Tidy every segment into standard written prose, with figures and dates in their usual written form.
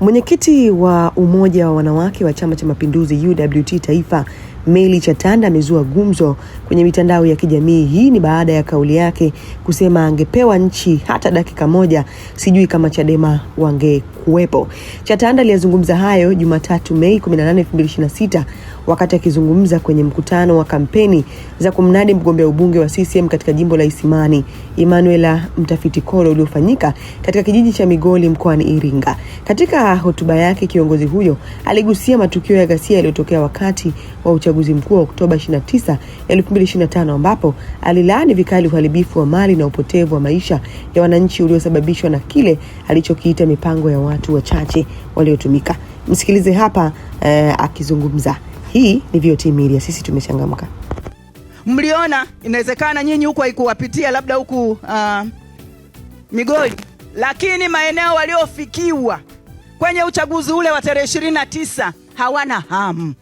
Mwenyekiti wa Umoja wa Wanawake wa Chama cha Mapinduzi UWT Taifa, Mary Chatanda, amezua gumzo kwenye mitandao ya kijamii. Hii ni baada ya kauli yake kusema angepewa nchi hata dakika moja, sijui kama Chadema wangekuwepo. Chatanda aliyazungumza hayo Jumatatu Mei 18, 2026 wakati akizungumza kwenye mkutano wa kampeni za kumnadi mgombea ubunge wa CCM katika jimbo la Isimani, Emmanuel Mtafiti Kolo, uliofanyika katika kijiji cha Migoli mkoani Iringa. Katika hotuba yake, kiongozi huyo aligusia matukio ya ghasia yaliyotokea wakati wa uchaguzi mkuu wa Oktoba 29, 2025 ambapo alilaani vikali uharibifu wa mali na upotevu wa maisha ya wananchi uliosababishwa na kile alichokiita mipango ya watu wachache waliotumika. Msikilize hapa akizungumza. Hii ni VOT Media, sisi tumechangamka. Mliona inawezekana nyinyi huko haikuwapitia labda huku Migoli, lakini maeneo waliofikiwa kwenye uchaguzi ule wa tarehe 29 hawana hamu.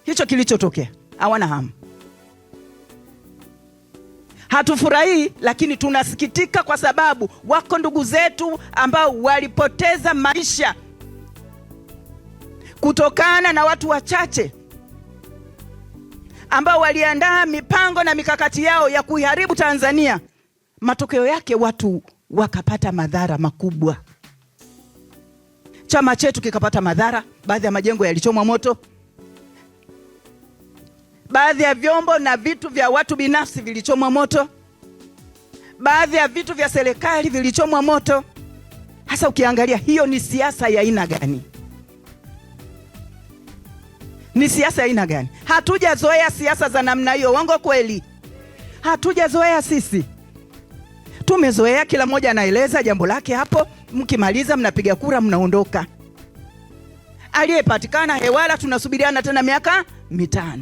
Hicho kilichotokea, hawana hamu. Hatufurahi, lakini tunasikitika kwa sababu wako ndugu zetu ambao walipoteza maisha kutokana na watu wachache ambao waliandaa mipango na mikakati yao ya kuiharibu Tanzania. Matokeo yake watu wakapata madhara makubwa. Chama chetu kikapata madhara, baadhi ya majengo yalichomwa moto, baadhi ya vyombo na vitu vya watu binafsi vilichomwa moto, baadhi ya vitu vya serikali vilichomwa moto. Hasa ukiangalia hiyo ni siasa ya aina gani? Ni siasa ya aina gani? Hatujazoea siasa za namna hiyo, wango kweli? Hatujazoea sisi. Tumezoea kila mmoja anaeleza jambo lake hapo, mkimaliza mnapiga kura mnaondoka. Aliyepatikana hewala tunasubiriana tena miaka 5.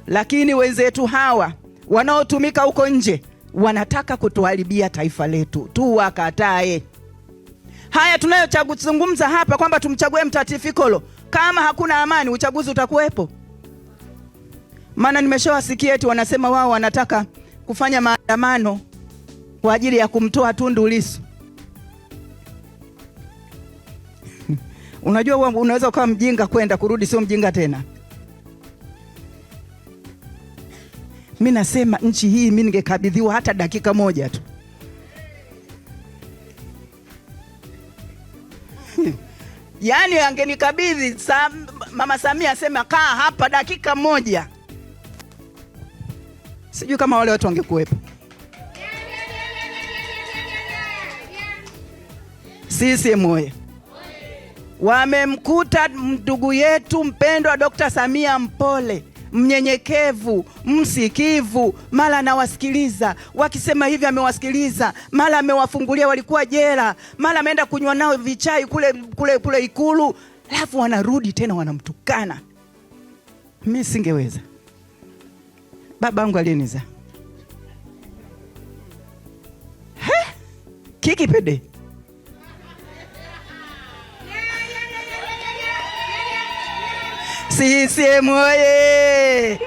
Lakini wenzetu hawa wanaotumika huko nje wanataka kutuharibia taifa letu, tuwakatae. Haya tunayozungumza hapa kwamba tumchague Mtafiti Kolo, kama hakuna amani uchaguzi utakuwepo? Maana nimeshawasikia eti wanasema wao wanataka kufanya maandamano kwa ajili ya kumtoa Tundu Lissu. Unajua unaweza kuwa mjinga kwenda kurudi sio mjinga tena. Mimi nasema nchi hii mimi ningekabidhiwa hata dakika moja tu. Yaani angenikabidhi Mama Samia asema kaa hapa dakika moja, sijui kama wale watu wangekuwepo. Sisi moyo wamemkuta ndugu yetu mpendwa Dr. Samia mpole, mnyenyekevu, msikivu. Mara anawasikiliza wakisema hivi, amewasikiliza. Mara amewafungulia walikuwa jela, mara ameenda kunywa nao vichai kule Ikulu, alafu wanarudi tena wanamtukana. Mimi singeweza. Babangu aliniza Kiki pede. CCM oye!